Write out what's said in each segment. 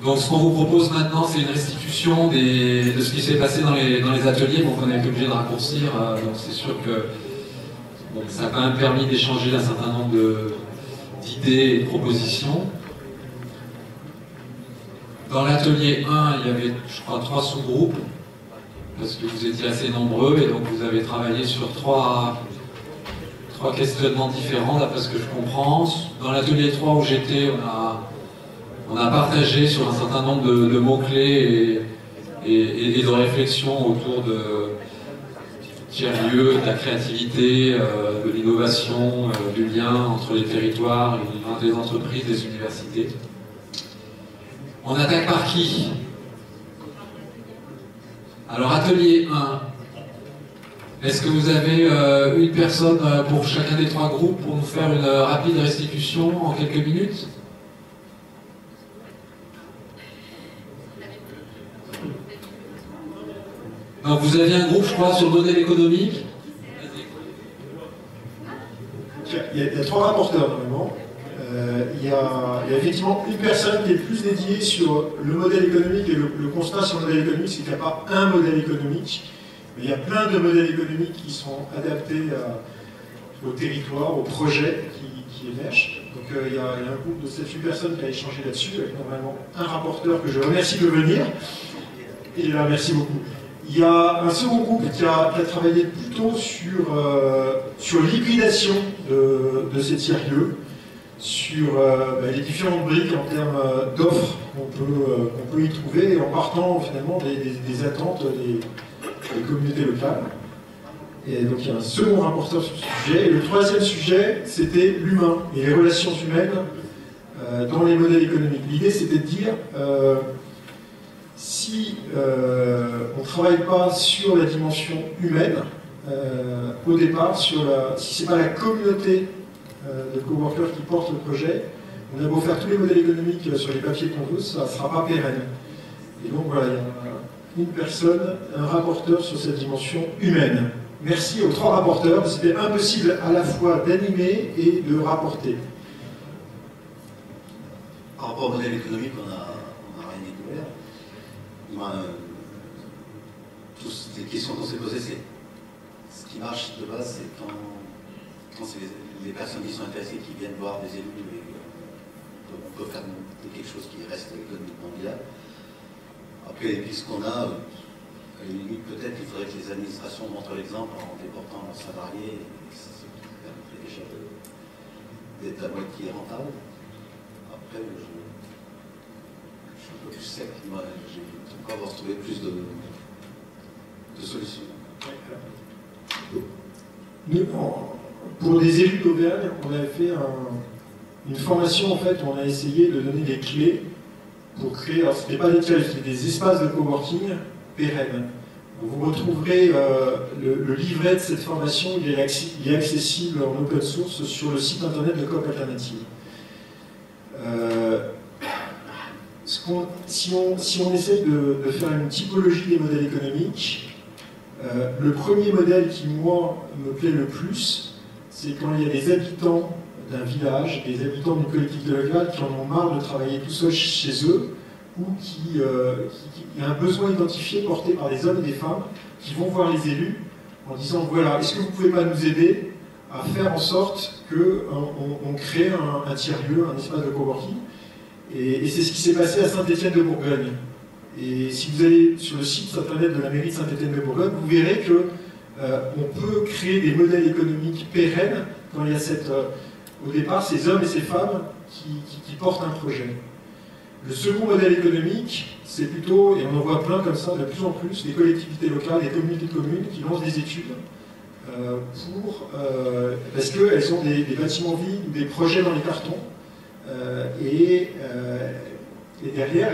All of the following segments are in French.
Donc ce qu'on vous propose maintenant, c'est une restitution de ce qui s'est passé dans les ateliers. Donc on a été obligé de raccourcir, donc c'est sûr que bon, ça a quand même permis d'échanger un certain nombre d'idées et de propositions. Dans l'atelier 1, il y avait, je crois, 3 sous-groupes, parce que vous étiez assez nombreux, et donc vous avez travaillé sur trois questionnements différents, d'après ce que je comprends. Dans l'atelier 3 où j'étais, on a partagé sur un certain nombre de mots-clés et de réflexions autour de tiers-lieux, de la créativité, de l'innovation, du lien entre les territoires, des entreprises, des universités. On attaque par qui? Alors, atelier 1. Est-ce que vous avez une personne pour chacun des 3 groupes pour nous faire une rapide restitution en quelques minutes? Donc, vous aviez un groupe, je crois, sur le modèle économique. Il y a 3 rapporteurs, normalement. Il y a effectivement une personne qui est plus dédiée sur le modèle économique, et le constat sur le modèle économique, c'est qu'il n'y a pas un modèle économique, mais il y a plein de modèles économiques qui sont adaptés au territoire, au projet qui émergent. Donc il y a un groupe de 7-8 personnes qui a échangé là-dessus, avec normalement un rapporteur que je remercie de venir, et merci beaucoup. Il y a un second groupe qui a travaillé plutôt sur l'hybridation de ces tiers-lieux, sur les différentes briques en termes d'offres qu'on peut y trouver, et en partant finalement des attentes des communautés locales. Et donc il y a un second rapporteur sur ce sujet. Et le troisième sujet, c'était l'humain et les relations humaines dans les modèles économiques. L'idée, c'était de dire, si on ne travaille pas sur la dimension humaine, au départ, si ce n'est pas la communauté de coworkers qui portent le projet, on a beau faire tous les modèles économiques sur les papiers qu'on veut, ça ne sera pas pérenne. Et donc voilà, il y a une personne, un rapporteur sur cette dimension humaine. Merci aux 3 rapporteurs, c'était impossible à la fois d'animer et de rapporter. Par rapport au modèle économique, on n'a rien découvert. Toutes les questions qu'on s'est posées, c'est ce qui marche de base, c'est quand c'est les personnes qui sont intéressées qui viennent voir des élus, et on peut faire quelque chose qui reste économiquement viable. Après les pistes qu'on a, à la limite, peut-être qu'il faudrait que les administrations montrent l'exemple en déportant leurs salariés, et ça permettrait déjà d'être à moitié rentable. Après, je suis un peu plus sec. Moi, j'ai encore avoir trouvé plus de solutions. Pour les élus d'Auvergne, on avait fait une formation, en fait, où on a essayé de donner des clés pour créer, alors ce n'était pas des challenges, c'était des espaces de coworking pérennes. Vous retrouverez le livret de cette formation, il est accessible en open source sur le site internet de Coop Alternative. Si on essaie de faire une typologie des modèles économiques, le premier modèle qui, moi, me plaît le plus, c'est quand il y a des habitants d'un village, des habitants d'une collectivité locale qui en ont marre de travailler tout seuls chez eux, ou qui a un besoin identifié porté par des hommes et des femmes qui vont voir les élus en disant voilà, est-ce que vous ne pouvez pas nous aider à faire en sorte qu'on crée un tiers-lieu, un espace de coworking. Et c'est ce qui s'est passé à Saint-Étienne-de-Bourgogne. Et si vous allez sur le site internet de la mairie de Saint-Étienne-de-Bourgogne, vous verrez qu'on peut créer des modèles économiques pérennes quand il y a au départ ces hommes et ces femmes qui portent un projet. Le second modèle économique, c'est plutôt, et on en voit plein comme ça de plus en plus, des collectivités locales, des communautés de communes qui lancent des études parce qu'elles ont des bâtiments vides ou des projets dans les cartons. Et derrière,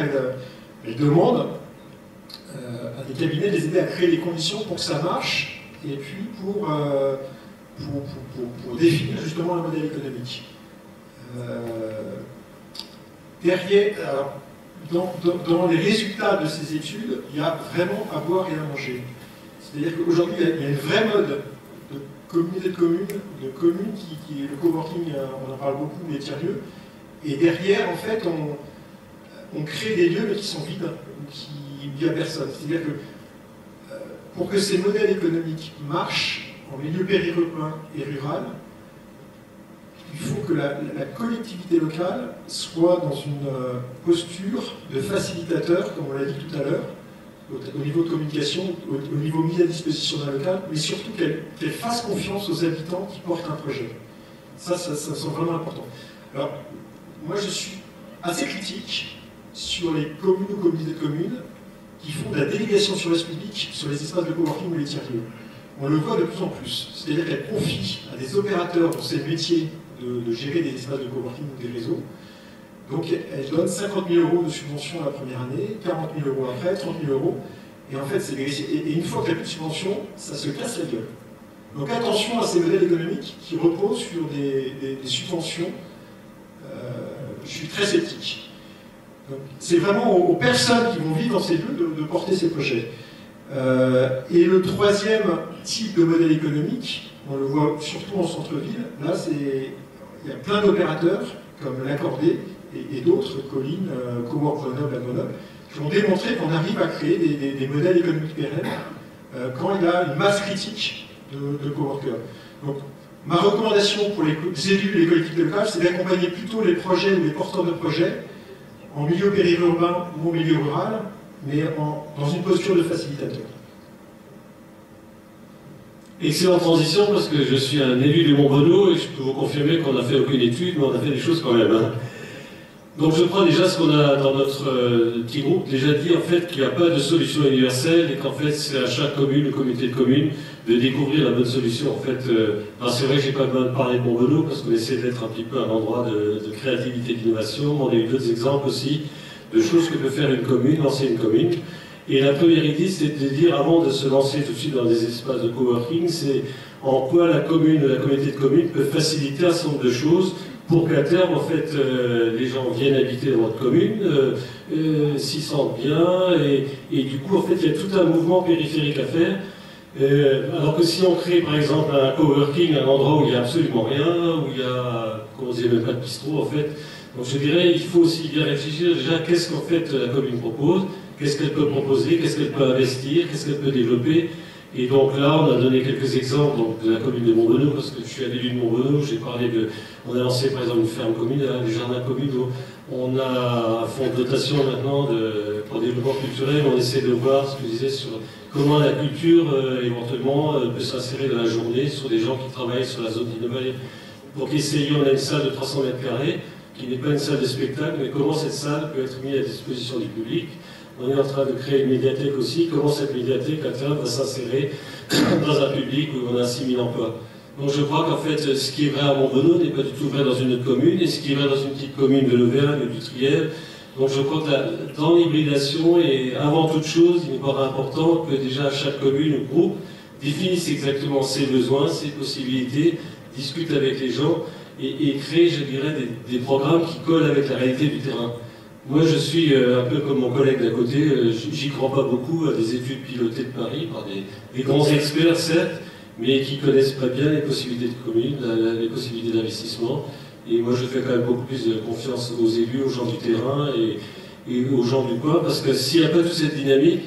elles demandent à des cabinets de les aider à créer les conditions pour que ça marche et puis pour définir justement le modèle économique. Derrière, alors, dans les résultats de ces études, il y a vraiment à boire et à manger. C'est-à-dire qu'aujourd'hui, il y a une vraie mode de communauté de communes le coworking, on en parle beaucoup, les tiers-lieux. Et derrière, en fait, on crée des lieux mais qui sont vides, qui il n'y a personne. C'est-à-dire que pour que ces modèles économiques marchent en milieu périurbain et rural, il faut que la collectivité locale soit dans une posture de facilitateur, comme on l'a dit tout à l'heure, au niveau de communication, au niveau mis à disposition d'un local, mais surtout qu'elle fasse confiance aux habitants qui portent un projet. Ça semble vraiment important. Alors, moi je suis assez critique sur les communes ou communautés de communes qui font de la délégation sur l'espace public sur les espaces de coworking ou les tiers-lieux. On le voit de plus en plus. C'est-à-dire qu'elle confie à des opérateurs dont c'est le métier de gérer des espaces de coworking ou des réseaux. Donc elle donne 50 000 € de subvention la première année, 40 000 € après, 30 000 €. Et en fait, c'est dégraissé. Et une fois qu'il n'y a plus de subvention, ça se casse la gueule. Donc attention à ces modèles économiques qui reposent sur des subventions. Je suis très sceptique. C'est vraiment aux personnes qui vont vivre dans ces lieux de porter ces projets. Et le troisième type de modèle économique, on le voit surtout en centre-ville, là il y a plein d'opérateurs comme l'Accordé et d'autres, Colline, Cowork Grenoble, Grenoble, qui ont démontré qu'on arrive à créer des modèles économiques pérennes quand il y a une masse critique de coworkers. Donc, ma recommandation pour les élus et les collectivités locales, c'est d'accompagner plutôt les projets ou les porteurs de projets en milieu périurbain ou en milieu rural, mais dans une posture de facilitateur. Excellente transition, parce que je suis un élu du Mont-Bonnot et je peux vous confirmer qu'on n'a fait aucune étude, mais on a fait des choses quand même. Hein. Donc je crois déjà ce qu'on a dans notre petit groupe déjà dit en fait qu'il n'y a pas de solution universelle et qu'en fait c'est à chaque commune ou communauté de communes de découvrir la bonne solution. En fait, c'est vrai que j'ai pas besoin de parler de Mont-Bonnot parce qu'on essaie d'être un petit peu un endroit de créativité, d'innovation. On a eu d'autres exemples aussi de choses que peut faire une commune, lancer une commune. Et la première idée, c'est de dire, avant de se lancer tout de suite dans des espaces de coworking, c'est en quoi la commune ou la communauté de communes peut faciliter un certain nombre de choses pour qu'à terme, en fait, les gens viennent habiter dans votre commune, s'y sentent bien, et du coup, en fait, il y a tout un mouvement périphérique à faire. Alors que si on crée, par exemple, un coworking, un endroit où il n'y a absolument rien, où il y a, comme on disait, même pas de bistrot, en fait, donc je dirais, il faut aussi bien réfléchir déjà qu'est-ce qu'en fait la commune propose, qu'est-ce qu'elle peut proposer, qu'est-ce qu'elle peut investir, qu'est-ce qu'elle peut développer. Et donc là, on a donné quelques exemples donc, de la commune de Mont-Bonnot, parce que je suis à l'élu de Mont-Bonnot, j'ai parlé de... On a lancé par exemple une ferme communale, des jardins communaux, on a un fonds de dotation maintenant pour le développement culturel, on essaie de voir ce que je disais sur comment la culture éventuellement peut s'insérer dans la journée sur des gens qui travaillent sur la zone d'innovation. Donc essayons, on a une salle de 300 m², qui n'est pas une salle de spectacle, mais comment cette salle peut être mise à disposition du public. On est en train de créer une médiathèque aussi, comment cette médiathèque à terme va s'insérer dans un public où on a 6 000 emplois. Donc je crois qu'en fait, ce qui est vrai à Mont-Bonnot n'est pas du tout vrai dans une autre commune, et ce qui est vrai dans une petite commune de l'Auvergne ou du Trièves. Donc je crois que dans l'hybridation, et avant toute chose, il me paraît important que déjà chaque commune ou groupe définisse exactement ses besoins, ses possibilités, discute avec les gens, et créer, je dirais, des programmes qui collent avec la réalité du terrain. Moi, je suis un peu comme mon collègue d'à côté, j'y crois pas beaucoup à des études pilotées de Paris par des grands experts, certes, mais qui connaissent pas bien les possibilités de communes, les possibilités d'investissement. Et moi, je fais quand même beaucoup plus de confiance aux élus, aux gens du terrain et aux gens du coin, parce que s'il n'y a pas toute cette dynamique,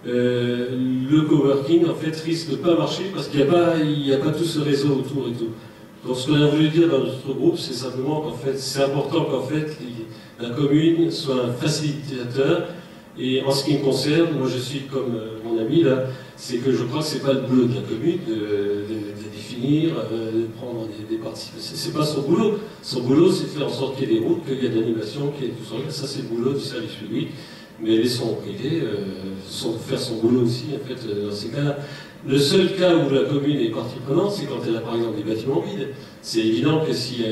le coworking, en fait, risque de ne pas marcher, parce qu'il n'y a pas tout ce réseau autour et tout. Donc, ce qu'on a voulu dire dans notre groupe, c'est simplement qu'en fait, c'est important qu'en fait, la commune soit un facilitateur. Et en ce qui me concerne, moi je suis comme mon ami là, c'est que je crois que c'est pas le boulot de la commune de définir, de prendre des participations. C'est pas son boulot. Son boulot, c'est de faire en sorte qu'il y ait des routes, qu'il y ait de l'animation, qu'il y ait tout ça. Ça, c'est le boulot du service public. Mais laissons au privé faire son boulot aussi, en fait, dans ces cas-là. Le seul cas où la commune est partie prenante, c'est quand elle a par exemple des bâtiments vides. C'est évident que s'il y a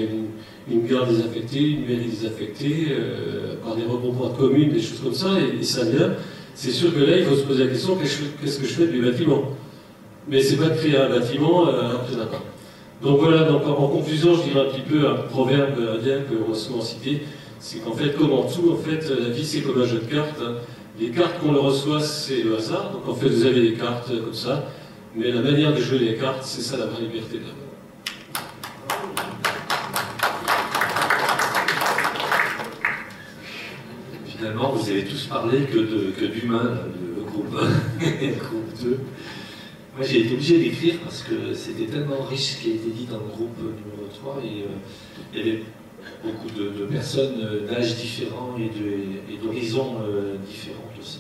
une gare désaffectée, une mairie désaffectée, par des regroupements de communes, des choses comme ça, et ça vient, c'est sûr que là, il faut se poser la question, qu'est-ce que je fais de mes bâtiments? Mais c'est pas de créer un bâtiment alors qu'il n'y en a pas. Donc voilà, donc en conclusion, je dirais un petit peu un proverbe indien qu'on va souvent citer, c'est qu'en fait, comme en tout, en fait, la vie c'est comme un jeu de cartes. Hein. Les cartes qu'on le reçoit, c'est le hasard, donc en fait, vous avez des cartes comme ça, mais la manière de jouer les cartes, c'est ça la vraie liberté de la main. finalement, vous avez tous parlé que d'humains, le groupe 1 et le groupe 2. Moi, j'ai été obligé d'écrire parce que c'était tellement riche ce qui a été dit dans le groupe numéro 3 et il y avait beaucoup de personnes d'âges différents et d'horizons différents aussi.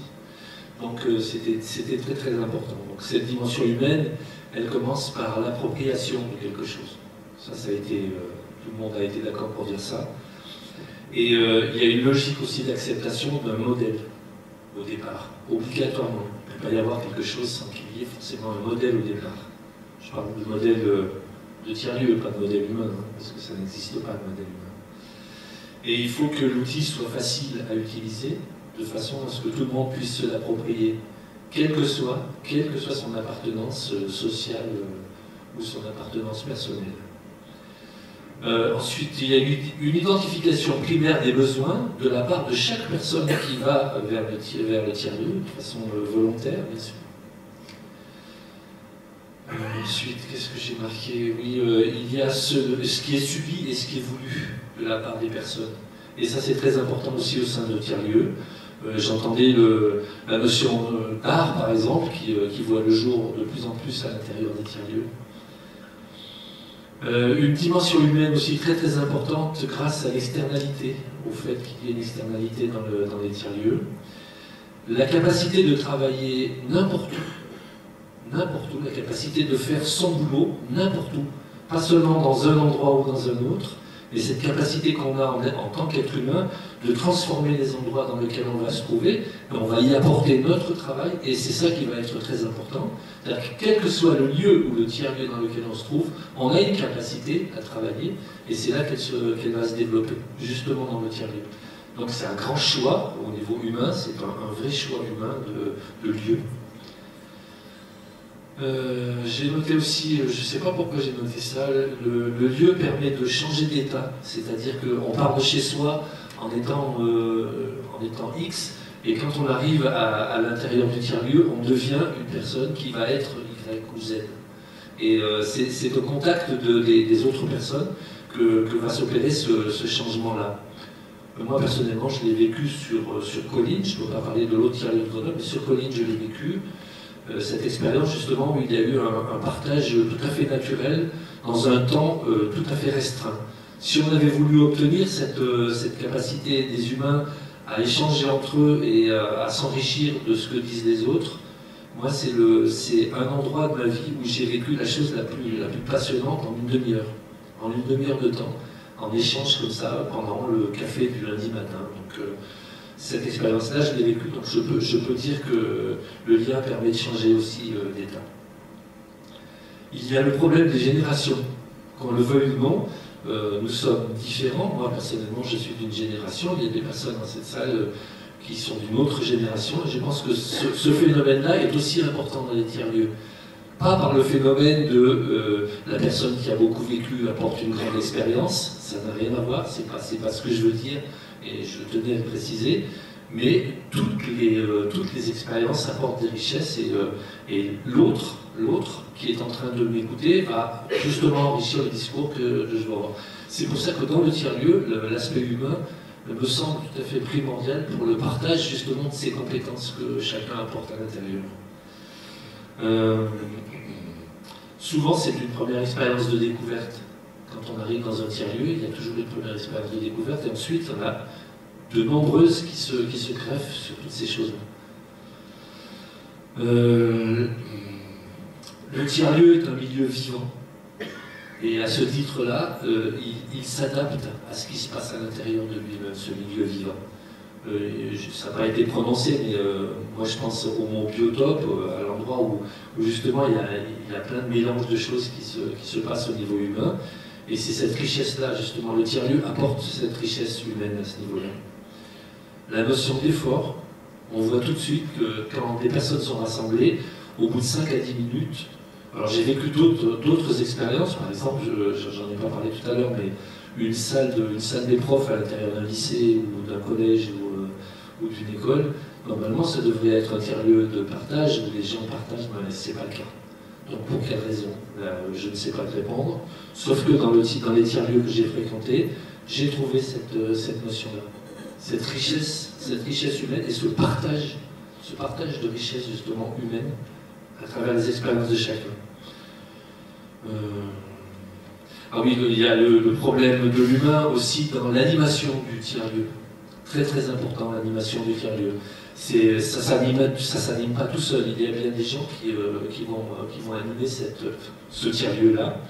Donc c'était très très important. Donc cette dimension humaine, elle commence par l'appropriation de quelque chose. Ça a été, tout le monde a été d'accord pour dire ça. Et il y a une logique aussi d'acceptation d'un modèle au départ, obligatoirement. Il ne peut pas y avoir quelque chose sans qu'il y ait forcément un modèle au départ. Je parle de modèle de tiers-lieu, pas de modèle humain, hein, parce que ça n'existe pas de modèle humain. Et il faut que l'outil soit facile à utiliser, de façon à ce que tout le monde puisse se l'approprier, quelle que soit son appartenance sociale ou son appartenance personnelle. Ensuite, il y a une identification primaire des besoins de la part de chaque personne qui va vers le tiers-lieu, de façon volontaire, bien sûr. Ensuite, qu'est-ce que j'ai marqué? Oui, il y a ce qui est subi et ce qui est voulu de la part des personnes. Et ça, c'est très important aussi au sein de tiers-lieu. J'entendais la notion d'art, par exemple, qui voit le jour de plus en plus à l'intérieur des tiers-lieux. Une dimension humaine aussi très très importante grâce à l'externalité, au fait qu'il y ait une externalité dans les tiers-lieux. La capacité de travailler n'importe où, la capacité de faire son boulot n'importe où, pas seulement dans un endroit ou dans un autre, mais cette capacité qu'on a en tant qu'être humain de transformer les endroits dans lesquels on va se trouver, on va y apporter notre travail, et c'est ça qui va être très important. C'est-à-dire que quel que soit le lieu ou le tiers-lieu dans lequel on se trouve, on a une capacité à travailler, et c'est là qu'elle va se développer, justement dans le tiers-lieu. Donc c'est un grand choix au niveau humain, c'est un vrai choix humain de lieu. J'ai noté aussi, je ne sais pas pourquoi j'ai noté ça, le lieu permet de changer d'état, c'est-à-dire qu'on part de chez soi en étant X, et quand on arrive à l'intérieur du tiers-lieu, on devient une personne qui va être Y ou Z. Et c'est au contact des autres personnes que va s'opérer ce changement-là. Moi, personnellement, je l'ai vécu sur Colline, je ne peux pas parler de l'autre tiers-lieu de Grenoble, mais sur Colline, je l'ai vécu. Cette expérience justement où il y a eu un partage tout à fait naturel dans un temps tout à fait restreint. Si on avait voulu obtenir cette capacité des humains à échanger entre eux et à s'enrichir de ce que disent les autres, moi c'est un endroit de ma vie où j'ai vécu la chose la plus passionnante en une demi-heure de temps, en échange comme ça pendant le café du lundi matin. Donc, cette expérience-là, je l'ai vécue, donc je peux dire que le lien permet de changer aussi d'état. Il y a le problème des générations. Qu'on le veuille ou non, nous sommes différents. Moi, personnellement, je suis d'une génération. Il y a des personnes dans cette salle qui sont d'une autre génération. Et je pense que ce phénomène-là est aussi important dans les tiers-lieux. Pas par le phénomène de la personne qui a beaucoup vécu apporte une grande expérience. Ça n'a rien à voir, c'est pas ce que je veux dire. Et je tenais à le préciser, mais toutes les expériences apportent des richesses et l'autre qui est en train de m'écouter va justement enrichir le discours que je vais avoir. C'est pour ça que dans le tiers-lieu, l'aspect humain me semble tout à fait primordial pour le partage justement de ces compétences que chacun apporte à l'intérieur. Souvent, c'est une première expérience de découverte. Quand on arrive dans un tiers-lieu, il y a toujours une première expérience de découverte, et ensuite, on a de nombreuses qui se greffent sur toutes ces choses-là. Le tiers-lieu est un milieu vivant, et à ce titre-là, il s'adapte à ce qui se passe à l'intérieur de lui-même, ce milieu vivant. Ça n'a pas été prononcé, mais moi je pense au mont biotope, à l'endroit où justement il y a plein de mélanges de choses qui se passent au niveau humain. Et c'est cette richesse-là, justement, le tiers-lieu apporte cette richesse humaine à ce niveau-là. La notion d'effort, on voit tout de suite que quand des personnes sont rassemblées, au bout de 5 à 10 minutes, alors j'ai vécu d'autres expériences, par exemple, j'en ai pas parlé tout à l'heure, mais une salle des profs à l'intérieur d'un lycée ou d'un collège ou d'une école, normalement ça devrait être un tiers-lieu de partage où les gens partagent, mais c'est pas le cas. Donc pour quelle raison? Je ne sais pas te répondre, sauf que dans les tiers-lieux que j'ai fréquentés, j'ai trouvé cette notion-là. cette richesse humaine et ce partage de richesse justement humaine à travers les expériences de chacun. Ah oui, il y a le problème de l'humain aussi dans l'animation du tiers-lieu. Très très important, l'animation du tiers-lieu. Ça s'anime pas tout seul, il y a bien des gens qui vont animer ce tiers-lieu-là.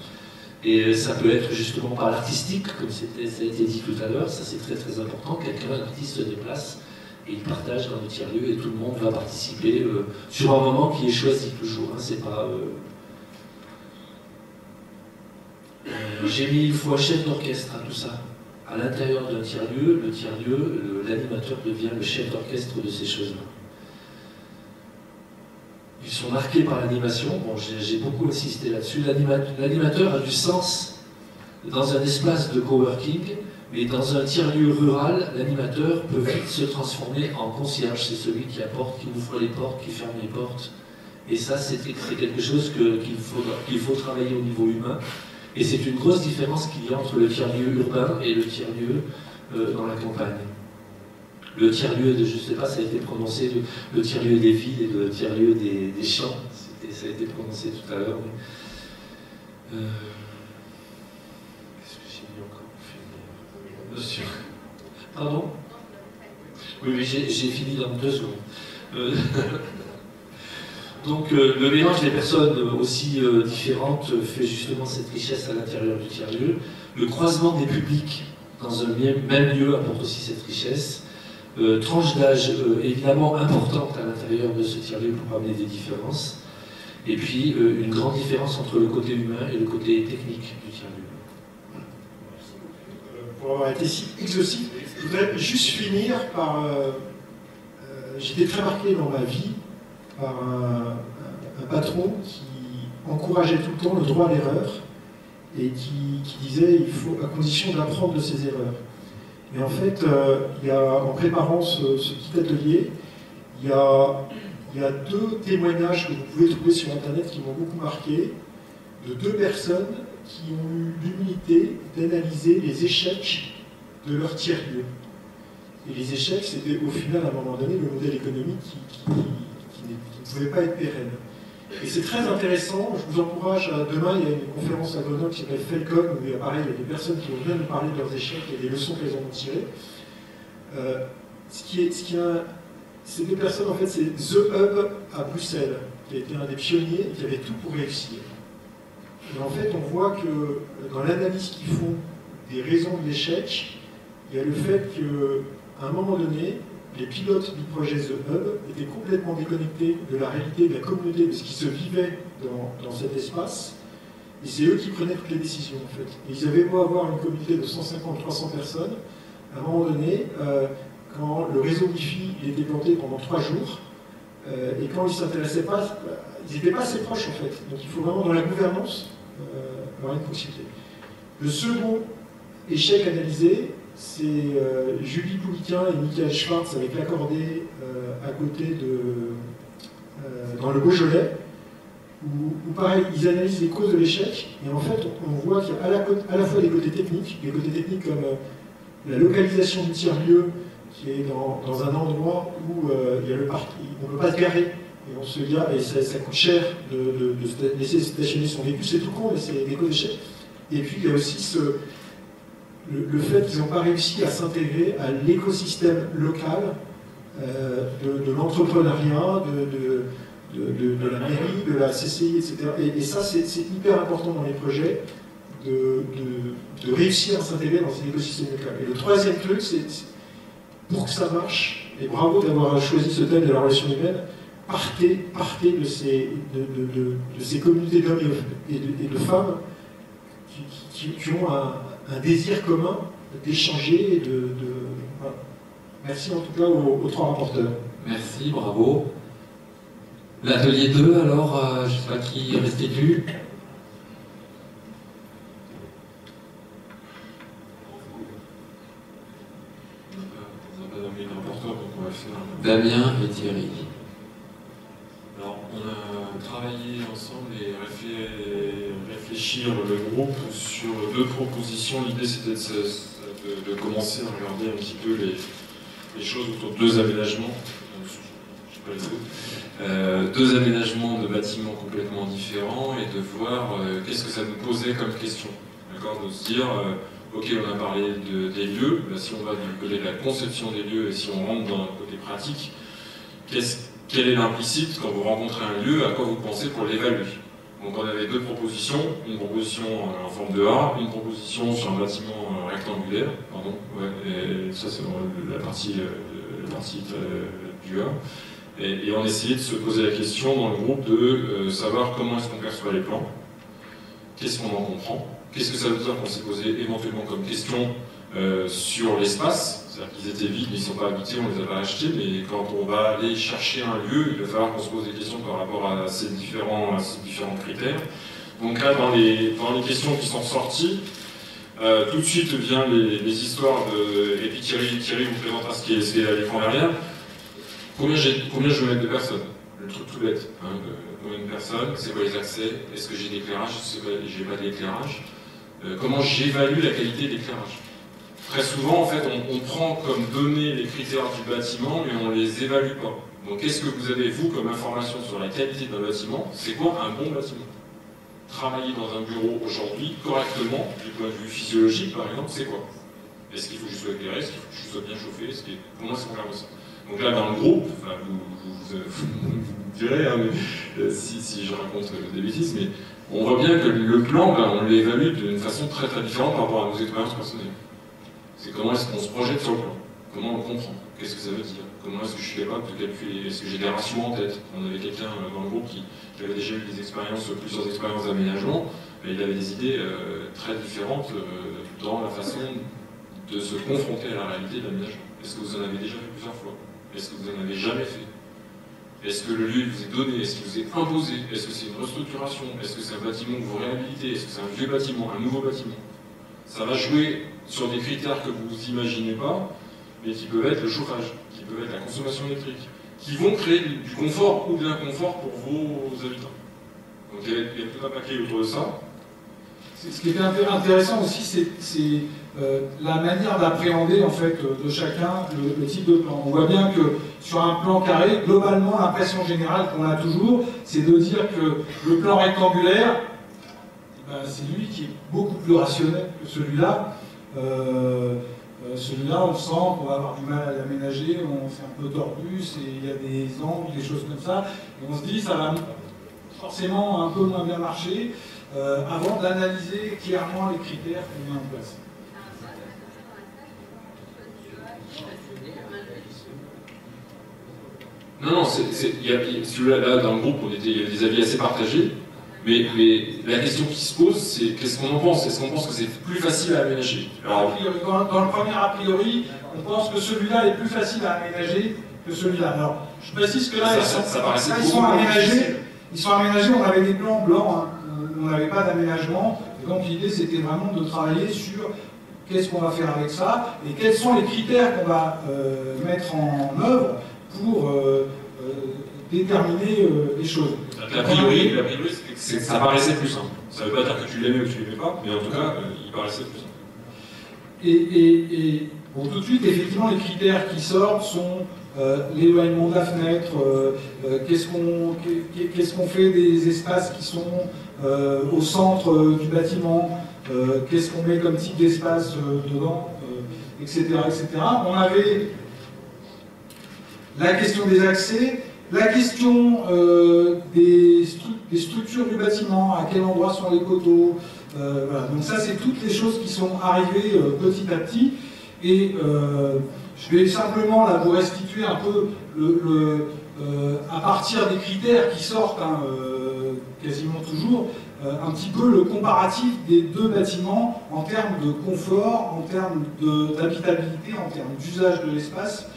Et ça peut être justement par l'artistique, comme ça a été dit tout à l'heure, ça c'est très très important. Un artiste se déplace et il partage dans le tiers-lieu et tout le monde va participer sur un moment qui est choisi toujours. Hein, c'est pas. J'ai mis une fois chef d'orchestre à tout ça. À l'intérieur d'un tiers-lieu, l'animateur devient le chef d'orchestre de ces choses-là. Ils sont marqués par l'animation. Bon, j'ai beaucoup insisté là-dessus. L'animateur a du sens dans un espace de coworking, mais dans un tiers-lieu rural, l'animateur peut vite se transformer en concierge. C'est celui qui apporte, qui ouvre les portes, qui ferme les portes. Et ça, c'est quelque chose qu'il faut travailler au niveau humain. Et c'est une grosse différence qu'il y a entre le tiers-lieu urbain et le tiers-lieu dans la campagne. Le tiers-lieu, je ne sais pas, ça a été prononcé, le tiers-lieu des villes et le tiers-lieu des champs. Ça a été prononcé tout à l'heure. Qu'est-ce que j'ai dit encore? Monsieur. Pardon? Oui, j'ai fini dans 2 secondes. Donc le mélange des personnes aussi différentes fait justement cette richesse à l'intérieur du tiers-lieu. Le croisement des publics dans un même lieu apporte aussi cette richesse. Tranche d'âge évidemment importante à l'intérieur de ce tiers-lieu pour amener des différences. Et puis une grande différence entre le côté humain et le côté technique du tiers-lieu. Pour avoir été si exhaustif, je voudrais juste finir par... j'étais très marqué dans ma vie par un patron qui encourageait tout le temps le droit à l'erreur et qui disait il faut à condition d'apprendre de ses erreurs. Et en fait, en préparant ce petit atelier, il y a 2 témoignages que vous pouvez trouver sur Internet qui m'ont beaucoup marqué, de 2 personnes qui ont eu l'humilité d'analyser les échecs de leur tiers-lieu. Et les échecs, c'était au final, à un moment donné, le modèle économique qui ne pouvait pas être pérenne. Et c'est très intéressant, je vous encourage demain, il y a une conférence à Grenoble qui s'appelle Felcom, où pareil, il y a des personnes qui vont venir nous parler de leurs échecs et des leçons qu'elles ont tirées. Ces 2 personnes, en fait, c'est The Hub à Bruxelles, qui a été un des pionniers et qui avait tout pour réussir. Et en fait, on voit que dans l'analyse qu'ils font des raisons de l'échec, il y a le fait qu'à un moment donné, les pilotes du projet The Hub étaient complètement déconnectés de la réalité de la communauté, de ce qui se vivait dans cet espace, et c'est eux qui prenaient toutes les décisions en fait. Et ils avaient beau avoir une communauté de 150-300 personnes, à un moment donné, quand le réseau Wi-Fi était planté pendant 3 jours, et quand ils ne s'intéressaient pas, ils n'étaient pas assez proches en fait. Donc il faut vraiment dans la gouvernance avoir une proximité. Le second échec analysé, c'est Julie Pouliquin et Michael Schwartz avec l'accordé à côté dans le Beaujolais, où pareil, ils analysent les causes de l'échec, et en fait, on voit qu'il y a à la fois des côtés techniques comme la localisation du tiers-lieu, qui est dans un endroit où il y a le parking, on ne peut pas se garer, et on se gare, et ça coûte cher de laisser stationner son véhicule, c'est tout con, mais c'est des causes d'échec. Et puis il y a aussi le fait qu'ils n'ont pas réussi à s'intégrer à l'écosystème local de l'entrepreneuriat, de la mairie, de la CCI, etc. Et ça, c'est hyper important dans les projets de réussir à s'intégrer dans cet écosystème local. Et le troisième truc, c'est pour que ça marche, et bravo d'avoir choisi ce thème de la relation humaine, partez de ces communautés d'hommes et de femmes qui ont un désir commun d'échanger et voilà. Merci en tout cas aux 3 rapporteurs. Merci, bravo. L'atelier 2, alors, je ne sais pas qui restitue. Damien et Thierry. Alors, on a travaillé ensemble et réfléchir le groupe sur 2 propositions. L'idée, c'était de commencer à regarder un petit peu les choses autour de deux aménagements, deux aménagements de bâtiments complètement différents et de voir qu'est-ce que ça nous posait comme question. D'accord, de se dire, ok, on a parlé des lieux, ben, si on va du côté de la conception des lieux et si on rentre dans le côté pratique, quel est l'implicite quand vous rencontrez un lieu, à quoi vous pensez pour l'évaluer? Donc on avait deux propositions, une proposition en forme de A, une proposition sur un bâtiment rectangulaire, pardon, ouais, et ça c'est la partie du A. Et on essayait de se poser la question dans le groupe de savoir comment est-ce qu'on perçoit les plans, qu'est-ce qu'on en comprend, qu'est-ce que ça veut dire qu'on s'est posé éventuellement comme question sur l'espace, c'est-à-dire qu'ils étaient vides, mais ils ne sont pas habités, on ne les a pas achetés, mais quand on va aller chercher un lieu, il va falloir qu'on se pose des questions par rapport à ces différents critères. Donc là, dans les questions qui sont sorties, tout de suite vient les histoires de... Et puis Thierry vous présentera ce qui est à l'écran derrière. Combien je veux mettre de personnes? Le truc tout bête. Hein, combien de personnes? C'est quoi les accès? Est-ce que j'ai de l'éclairage? J'ai pas de l'éclairage? Comment j'évalue la qualité de l'éclairage? Très souvent, en fait, on prend comme données les critères du bâtiment, mais on ne les évalue pas. Donc, qu'est-ce que vous avez, vous, comme information sur la qualité d'un bâtiment? C'est quoi un bon bâtiment? Travailler dans un bureau aujourd'hui, correctement, du point de vue physiologique, par exemple, c'est quoi? Est-ce qu'il faut que je sois éclairé? Est-ce qu'il faut que je sois bien chauffé? Pour moi, c'est clairement ça. Donc là, dans le groupe, enfin, vous direz, hein, mais, si je raconte des bêtises, mais on voit bien que le plan, ben, on l'évalue d'une façon très très différente par rapport à nos expériences personnelles. C'est comment est-ce qu'on se projette sur le plan, comment on le comprend, qu'est-ce que ça veut dire, comment est-ce que je suis capable de calculer, est-ce que j'ai des ratios en tête. On avait quelqu'un dans le groupe qui avait déjà eu plusieurs expériences d'aménagement, mais il avait des idées très différentes dans la façon de se confronter à la réalité de l'aménagement. Est-ce que vous en avez déjà fait plusieurs fois? Est-ce que vous en avez jamais fait? Est-ce que le lieu vous est donné? Est-ce qu'il vous est imposé? Est-ce que c'est une restructuration? Est-ce que c'est un bâtiment que vous réhabilitez? Est-ce que c'est un vieux bâtiment, un nouveau bâtiment? Ça va jouer sur des critères que vous n'imaginez pas, mais qui peuvent être le chauffage, qui peuvent être la consommation électrique, qui vont créer du confort ou de l'inconfort pour vos habitants. Donc il y a tout un paquet autour de ça. Ce qui est intéressant aussi, c'est la manière d'appréhender en fait de chacun le type de plan. On voit bien que sur un plan carré, globalement, l'impression générale qu'on a toujours, c'est de dire que le plan rectangulaire, ben, c'est lui qui est beaucoup plus rationnel que celui-là. Celui-là, on sent qu'on va avoir du mal à l'aménager, on fait un peu tordu, il y a des angles, des choses comme ça, et on se dit ça va forcément un peu moins bien marcher, avant d'analyser clairement les critères qu'on met en place. Non, celui-là, dans le groupe, il y avait des avis assez partagés, mais la question qui se pose, c'est qu'est-ce qu'on en pense? Est-ce qu'on pense que c'est plus facile à aménager? Alors, dans le premier a priori, on pense que celui-là est plus facile à aménager que celui-là. Alors, je précise que là, ils sont aménagés. Ils sont aménagés, on avait des plans blancs, hein, on n'avait pas d'aménagement. Donc l'idée, c'était vraiment de travailler sur qu'est-ce qu'on va faire avec ça et quels sont les critères qu'on va mettre en œuvre pour déterminer les choses. A priori, ça paraissait plus simple. Ça ne veut pas dire que tu l'aimais ou que tu ne l'aimais pas, mais en tout cas, il paraissait plus simple. Et bon, tout de suite, effectivement, les critères qui sortent sont l'éloignement de la fenêtre, qu'est-ce qu'on fait des espaces qui sont au centre du bâtiment, qu'est-ce qu'on met comme type d'espace dedans, etc., etc. On avait la question des accès, la question des structures du bâtiment, à quel endroit sont les coteaux, voilà. Donc ça, c'est toutes les choses qui sont arrivées petit à petit. Et je vais simplement là, vous restituer un peu à partir des critères qui sortent hein, quasiment toujours, un petit peu le comparatif des deux bâtiments en termes de confort, en termes d'habitabilité, en termes d'usage de l'espace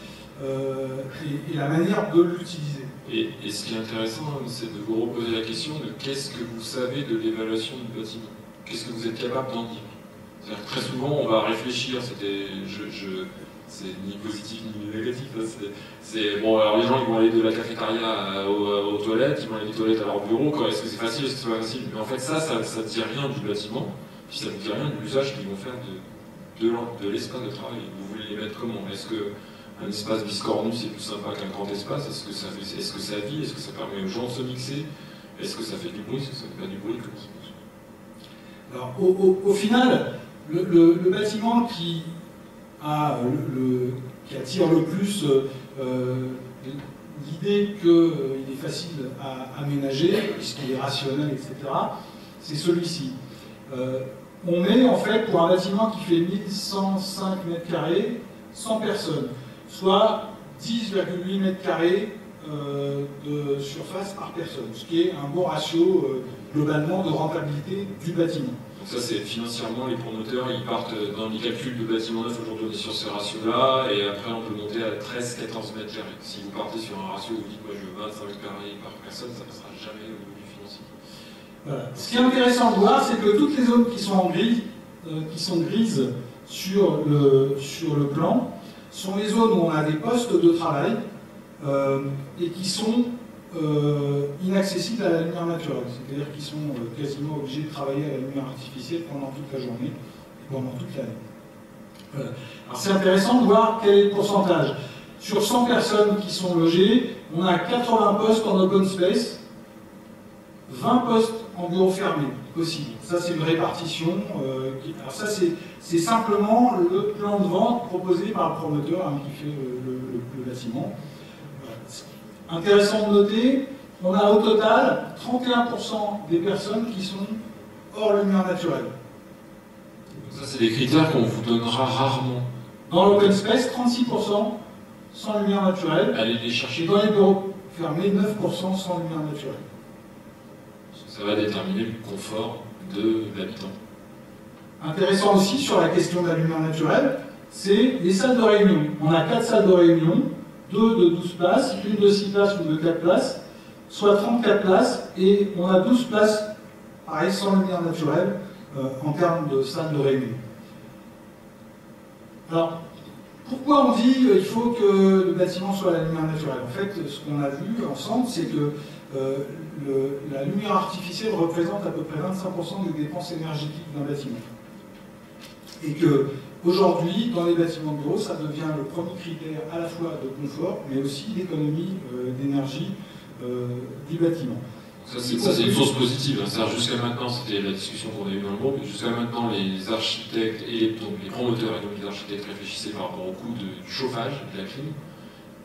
et la manière de l'utiliser. Et ce qui est intéressant, c'est de vous reposer la question de qu'est-ce que vous savez de l'évaluation du bâtiment? Qu'est-ce que vous êtes capable d'en dire? C'est-à-dire que très souvent, on va réfléchir, c'est ni positif ni négatif. Bon, alors les gens ils vont aller de la cafétéria aux toilettes, ils vont aller des toilettes à leur bureau. Est-ce que c'est facile, est-ce que c'est pas facile? Mais en fait, ça ne dit rien du bâtiment, puis ça ne dit rien de l'usage qu'ils vont faire de l'espace de travail. Vous voulez les mettre comment? Est-ce que un espace biscornu c'est plus sympa qu'un grand espace? Est-ce que ça vit? Est-ce que ça permet aux gens de se mixer? Est-ce que ça fait du bruit? Est-ce que ça fait pas du bruit? Alors, au final, le bâtiment qui attire le plus l'idée qu'il est facile à aménager, puisqu'il est rationnel, etc., c'est celui-ci. On met en fait pour un bâtiment qui fait 1105 m², 100 personnes, soit 10,8 m² de surface par personne, ce qui est un bon ratio globalement de rentabilité du bâtiment. Donc ça c'est financièrement, les promoteurs ils partent dans les calculs de bâtiment neuf, aujourd'hui on est sur ces ratios-là, et après on peut monter à 13-14 m². Si vous partez sur un ratio où vous dites moi je veux 25 m² par personne, ça ne passera jamais au niveau du financier. Voilà. Ce qui est intéressant de voir, c'est que toutes les zones qui sont en gris, qui sont grises sur le plan, sont les zones où on a des postes de travail et qui sont inaccessibles à la lumière naturelle. C'est-à-dire qu'ils sont quasiment obligés de travailler à la lumière artificielle pendant toute la journée et pendant toute l'année. Voilà. Alors c'est intéressant de voir quel est le pourcentage. Sur 100 personnes qui sont logées, on a 80 postes en open space, 20 postes en bureau fermé possible. Ça c'est une répartition. Alors ça c'est simplement le plan de vente proposé par le promoteur qui fait le bâtiment. Voilà. Intéressant de noter, on a au total 31% des personnes qui sont hors lumière naturelle. Ça c'est des critères qu'on vous donnera rarement. Dans l'open space, 36% sans lumière naturelle. Allez les chercher. Et dans les bureaux fermés, 9% sans lumière naturelle. Ça va déterminer le confort de l'habitant. Intéressant aussi sur la question de la lumière naturelle, c'est les salles de réunion. On a 4 salles de réunion, 2 de 12 places, une de 6 places ou de 4 places, soit 34 places, et on a 12 places, pareil, sans lumière naturelle, en termes de salles de réunion. Alors, pourquoi on dit qu'il faut que le bâtiment soit à la lumière naturelle? En fait, ce qu'on a vu ensemble, c'est que la lumière artificielle représente à peu près 25% des dépenses énergétiques d'un bâtiment. Et que aujourd'hui, dans les bâtiments de bureau, ça devient le premier critère à la fois de confort, mais aussi d'économie d'énergie du bâtiment. Ça c'est une source positive. C'est-à-dire jusqu'à maintenant, c'était la discussion qu'on a eue dans le groupe, et jusqu'à maintenant les architectes et donc les promoteurs et donc les architectes réfléchissaient par rapport au coût du chauffage, de la clim.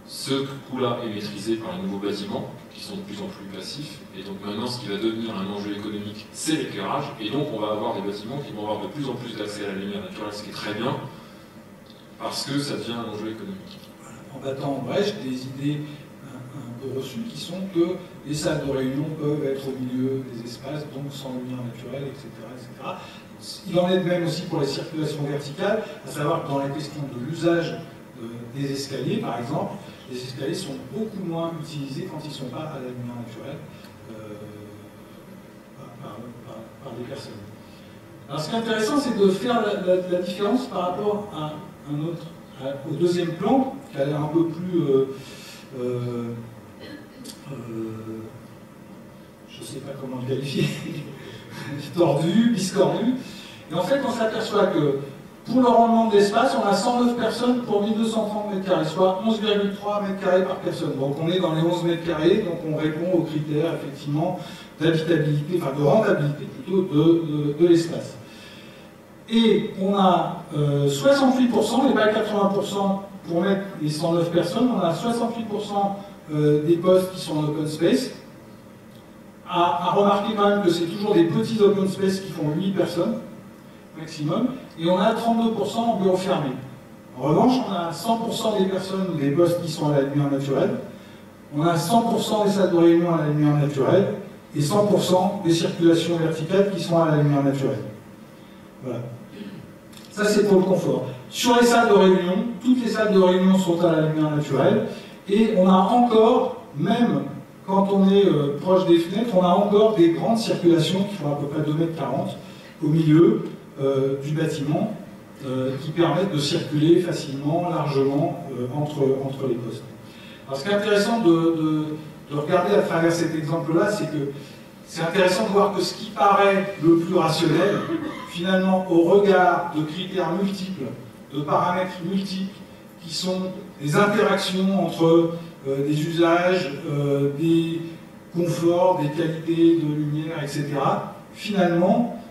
Ce coût-là est maîtrisé par les nouveaux bâtiments, qui sont de plus en plus passifs, et donc maintenant ce qui va devenir un enjeu économique, c'est l'éclairage, et donc on va avoir des bâtiments qui vont avoir de plus en plus d'accès à la lumière naturelle, ce qui est très bien, parce que ça devient un enjeu économique. Voilà. En battant en brèche des idées un peu reçues qui sont que les salles de réunion peuvent être au milieu des espaces, donc sans lumière naturelle, etc., etc. Il en est de même aussi pour les circulations verticales, à savoir que dans la question de l'usage des escaliers, par exemple, les escaliers sont beaucoup moins utilisés quand ils ne sont pas à la lumière naturelle par des personnes. Alors ce qui est intéressant, c'est de faire la différence par rapport à au deuxième plan, qui a l'air un peu plus je ne sais pas comment le qualifier, tordu, biscornu. Et en fait, on s'aperçoit que pour le rendement de l'espace, on a 109 personnes pour 1230 m², soit 11,3 m² par personne. Donc on est dans les 11 m², donc on répond aux critères effectivement d'habitabilité, enfin de rentabilité plutôt de l'espace. Et on a 68%, et pas 80% pour mettre les 109 personnes, on a 68% des postes qui sont en open space. À remarquer quand même que c'est toujours des petits open space qui font 8 personnes maximum, et on a 32% en bureau fermé. En revanche, on a 100% des personnes, des postes qui sont à la lumière naturelle, on a 100% des salles de réunion à la lumière naturelle, et 100% des circulations verticales qui sont à la lumière naturelle. Voilà. Ça, c'est pour le confort. Sur les salles de réunion, toutes les salles de réunion sont à la lumière naturelle, et on a encore, même quand on est proche des fenêtres, on a encore des grandes circulations qui font à peu près 2,40 m au milieu du bâtiment, qui permettent de circuler facilement, largement entre les postes. Alors ce qui est intéressant de regarder à travers cet exemple-là, c'est que c'est intéressant de voir que ce qui paraît le plus rationnel, finalement au regard de critères multiples, de paramètres multiples, qui sont des interactions entre des usages, des conforts, des qualités de lumière, etc. Finalement,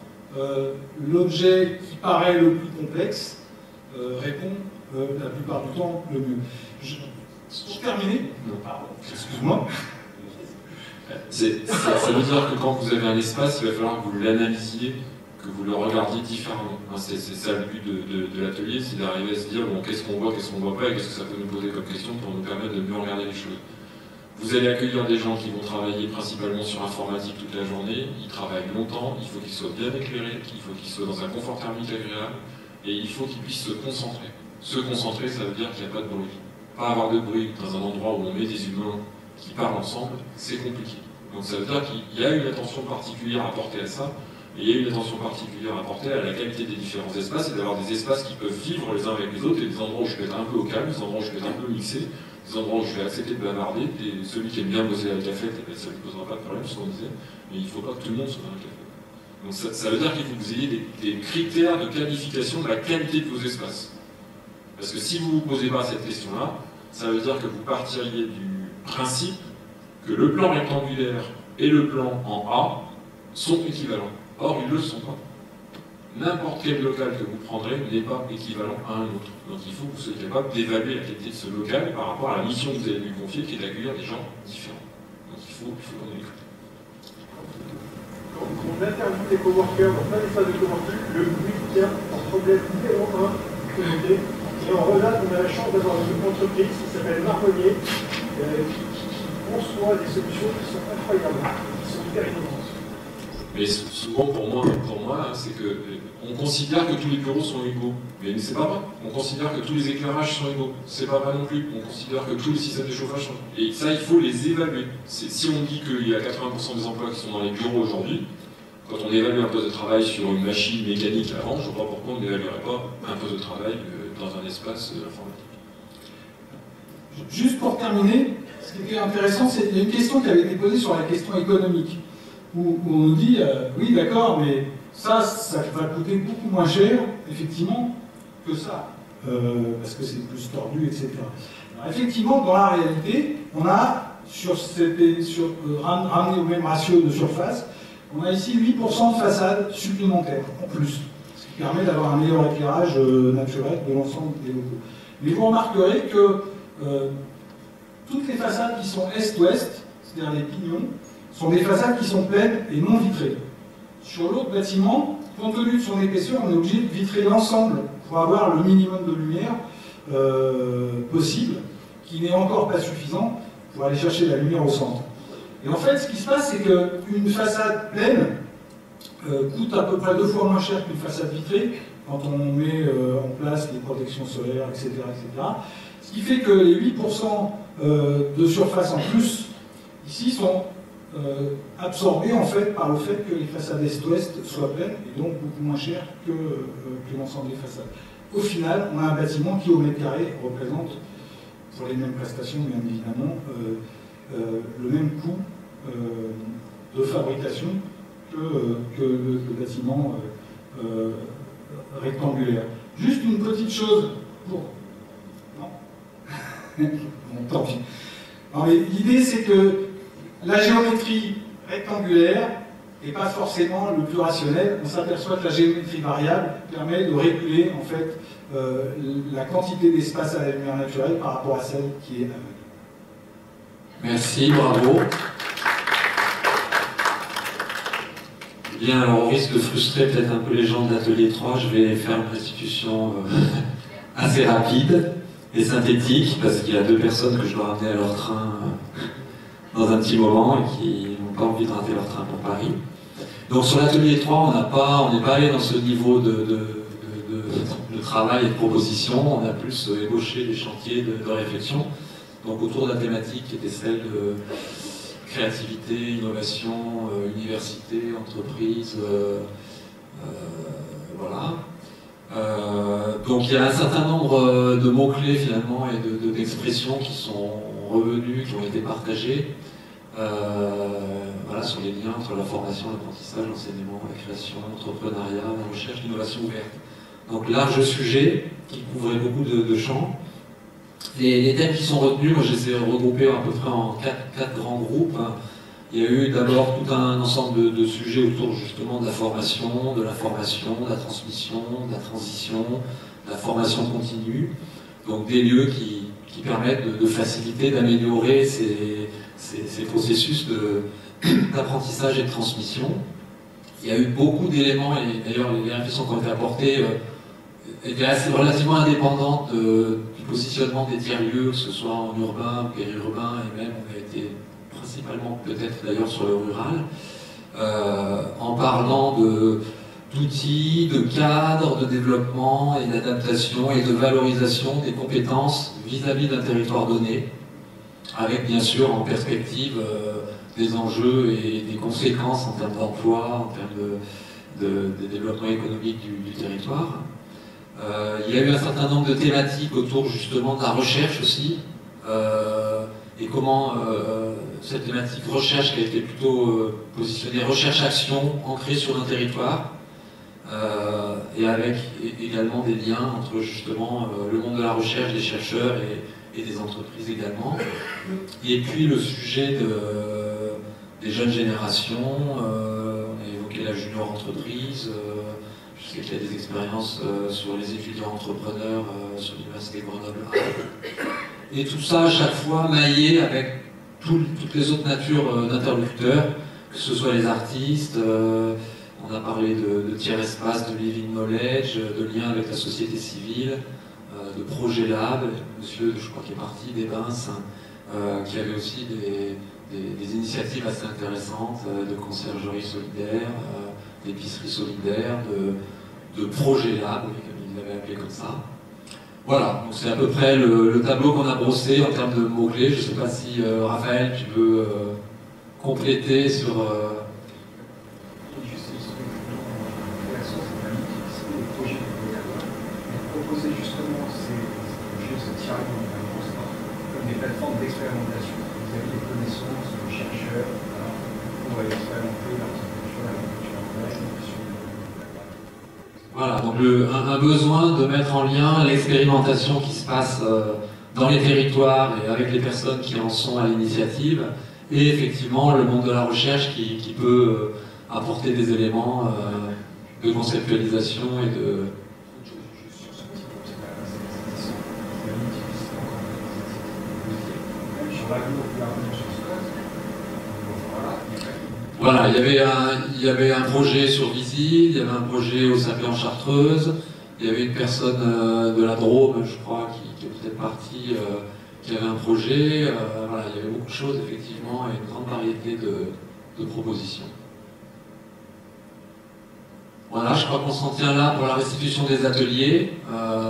l'objet qui paraît le plus complexe répond la plupart du temps le mieux. Pour terminer, pardon, excuse-moi. Ça veut dire que quand vous avez un espace, il va falloir que vous l'analysiez, que vous le regardiez différemment. C'est ça le but de l'atelier, c'est d'arriver à se dire bon, qu'est-ce qu'on voit pas, et qu'est-ce que ça peut nous poser comme question pour nous permettre de mieux regarder les choses. Vous allez accueillir des gens qui vont travailler principalement sur informatique toute la journée, ils travaillent longtemps, il faut qu'ils soient bien éclairés, il faut qu'ils soient dans un confort thermique agréable, et il faut qu'ils puissent se concentrer. Se concentrer, ça veut dire qu'il n'y a pas de bruit. Pas avoir de bruit dans un endroit où on met des humains qui parlent ensemble, c'est compliqué. Donc ça veut dire qu'il y a une attention particulière à porter à ça, et il y a une attention particulière à porter à la qualité des différents espaces, et d'avoir des espaces qui peuvent vivre les uns avec les autres, et des endroits où je peux être un peu au calme, des endroits où je peux être un peu mixé, des endroits où je vais accepter de bavarder, et celui qui aime bien bosser à la cafette, ça ne lui posera pas de problème, ce qu'on disait, mais il ne faut pas que tout le monde soit dans la cafette. Donc ça veut dire qu'il faut que vous ayez des critères de qualification de la qualité de vos espaces. Parce que si vous ne vous posez pas cette question-là, ça veut dire que vous partiriez du principe que le plan rectangulaire et le plan en A sont équivalents. Or, ils ne le sont pas. N'importe quel local que vous prendrez n'est pas équivalent à un autre. Donc il faut que vous soyez capable d'évaluer la qualité de ce local par rapport à la mission que vous allez lui confier, qui est d'accueillir des gens différents. Donc il faut qu'on ait écouté. Quand on interviewe des coworkers dans plein d'espaces de coworking, le bruit devient un problème numéro 1 communauté. Et en relate, on a la chance d'avoir une entreprise qui s'appelle Marmonnier, qui conçoit des solutions qui sont incroyables, qui sont hyper innovantes. Mais souvent, pour moi, c'est que on considère que tous les bureaux sont égaux. Mais c'est pas vrai. On considère que tous les éclairages sont égaux. C'est pas vrai non plus. On considère que tous les systèmes de chauffage sont égaux. Et ça, il faut les évaluer. Si on dit qu'il y a 80% des emplois qui sont dans les bureaux aujourd'hui, quand on évalue un poste de travail sur une machine mécanique avant, je ne vois pas pourquoi on n'évaluerait pas un poste de travail dans un espace informatique. Juste pour terminer, ce qui était intéressant, c'est qu'il y a une question qui avait été posée sur la question économique, où on nous dit, oui d'accord, mais ça va coûter beaucoup moins cher, effectivement, que ça, parce que c'est plus tordu, etc. Alors, effectivement, dans la réalité, on a, ramené au même ratio de surface, on a ici 8% de façade supplémentaire, en plus, ce qui permet d'avoir un meilleur éclairage naturel de l'ensemble des locaux. Mais vous remarquerez que toutes les façades qui sont est-ouest, c'est-à-dire les pignons, sont des façades qui sont pleines et non vitrées. Sur l'autre bâtiment, compte tenu de son épaisseur, on est obligé de vitrer l'ensemble pour avoir le minimum de lumière possible, qui n'est encore pas suffisant pour aller chercher la lumière au centre. Et en fait, ce qui se passe, c'est qu'une façade pleine coûte à peu près 2 fois moins cher qu'une façade vitrée quand on met en place les protections solaires, etc., etc. Ce qui fait que les 8% de surface en plus, ici, sont absorbés en fait par le fait que les façades est-ouest soient pleines et donc beaucoup moins chères que l'ensemble des façades. Au final, on a un bâtiment qui, au mètre carré, représente, pour les mêmes prestations, bien évidemment, le même coût de fabrication que le bâtiment rectangulaire. Juste une petite chose pour... Non. Bon, tant pis. Non, mais l'idée, c'est que la géométrie rectangulaire n'est pas forcément le plus rationnel. On s'aperçoit que la géométrie variable permet de réguler en fait la quantité d'espace à la lumière naturelle par rapport à celle qui est aveugle. Merci, bravo. Bien, alors au risque de frustrer peut-être un peu les gens de l'atelier 3, je vais faire une restitution assez rapide et synthétique, parce qu'il y a 2 personnes que je dois ramener à leur train dans un petit moment et qui n'ont pas envie de rater leur train pour Paris. Donc sur l'atelier 3, on n'est pas allé dans ce niveau de travail et de proposition, on a plus ébauché des chantiers de réflexion, donc autour de la thématique qui était celle de créativité, innovation, université, entreprise, voilà. Donc il y a un certain nombre de mots-clés finalement et d'expressions qui sont revenus, qui ont été partagés, voilà, sur les liens entre la formation, l'apprentissage, l'enseignement, la création, l'entrepreneuriat, la recherche, l'innovation ouverte. Donc large sujet qui couvrait beaucoup de champs. Les thèmes qui sont retenus, moi je les ai regroupés à peu près en quatre grands groupes. Il y a eu d'abord tout un ensemble de sujets autour justement de la formation, de l'information, de la transmission, de la transition, de la formation continue. Donc des lieux qui permettent de faciliter, d'améliorer ces processus d'apprentissage et de transmission. Il y a eu beaucoup d'éléments, et d'ailleurs les réflexions qui ont été apportées étaient relativement indépendantes du positionnement des tiers-lieux, que ce soit en urbain, périurbain, et même on a été principalement peut-être d'ailleurs sur le rural, en parlant d'outils, de cadres, de développement et d'adaptation et de valorisation des compétences vis-à-vis d'un territoire donné, avec bien sûr en perspective des enjeux et des conséquences en termes d'emploi, en termes de développement économique du territoire. Il y a eu un certain nombre de thématiques autour justement de la recherche aussi, et comment cette thématique recherche qui a été plutôt positionnée recherche-action ancrée sur un territoire, et avec également des liens entre justement le monde de la recherche, des chercheurs et des entreprises également. Et puis le sujet des jeunes générations, on a évoqué la junior entreprise, je sais qu'il y a des expériences sur les étudiants entrepreneurs sur l'Université de Grenoble. Et tout ça, à chaque fois, maillé avec toutes les autres natures d'interlocuteurs, que ce soit les artistes, on a parlé de tiers-espace, de living knowledge, de liens avec la société civile, de Projet Lab, monsieur, je crois, qui est parti, des Bains, qui avait aussi des initiatives assez intéressantes, de conciergerie solidaire, d'épicerie solidaire, de Projet Lab, comme il l'avait appelé comme ça. Voilà, donc c'est à peu près le tableau qu'on a brossé en termes de mots-clés. Je ne sais pas si Raphaël, tu veux compléter sur... Proposer justement ces projets, ce tirage comme des plateformes d'expérimentation. Vous avez des connaissances de chercheurs pour expérimenter l'architecture, l'agriculture. Voilà, donc un besoin de mettre en lien l'expérimentation qui se passe dans les territoires et avec les personnes qui en sont à l'initiative, et effectivement le monde de la recherche qui peut apporter des éléments de conceptualisation et de... Voilà, il y avait un projet sur Vizy, il y avait un projet au Sapé en Chartreuse, il y avait une personne de la Drôme, je crois, qui est peut-être partie, qui avait un projet. Voilà, il y avait beaucoup de choses, effectivement, et une grande variété de propositions. Voilà, je crois qu'on s'en tient là pour la restitution des ateliers.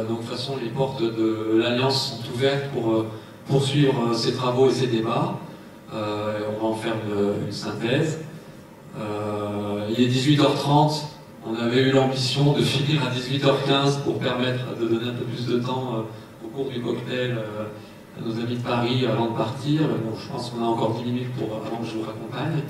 Donc, de toute façon, les portes de l'Alliance sont ouvertes pour poursuivre ces travaux et ces débats. On va en faire une synthèse. Il est 18h30, on avait eu l'ambition de finir à 18h15 pour permettre de donner un peu plus de temps au cours du cocktail à nos amis de Paris avant de partir. Bon, je pense qu'on a encore 10 minutes avant que je vous raccompagne.